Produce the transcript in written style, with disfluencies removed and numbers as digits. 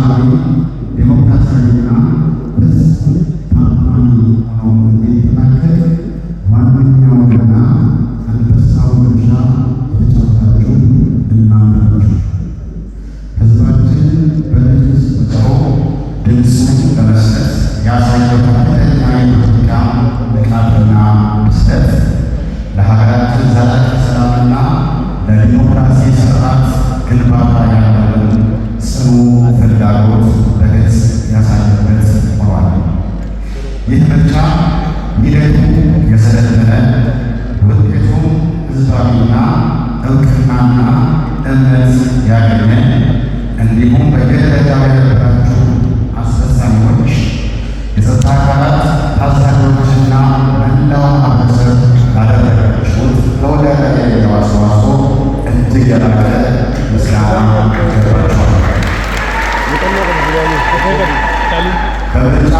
ሰላማዊ ዴሞክራሲያዊና ፍጹም ታማኝ ሆኖ እንዲጠናከር ዋነኛውንና አንበሳውን ድርሻ የተጫወታችሁ እናንተ ናችሁ። ሕዝባችን በትዕግስት ቆጥሮ ድምፁን በመስጠት ያሳየው ከፍተኛ የፖለቲካ ንቃትና ብስለት ለሀገራችን ዘላቂ ሰላምና ለዲሞክራሲ ስርዓት ግንባታ ያለውን ጽኑ ፍላጎት በግልጽ ያሳየበት ሆኗል። ይህ ምርጫ ሂደቱ የሰለጠነ ውጤቱም ሕዝባዊና እውቅናና እምነት ያገኘ እንዲሁም በየደረጃው የነበራችሁ አስፈጻሚዎች፣ የጸጥታ አካላት፣ ታዛቢዎችና መላው ማህበረሰብ ላደረጋችሁት ለወዳጅ የሌለው አስተዋጽኦ እጅግ የላቀ ምስጋና ይገባችኋል። በምርጫ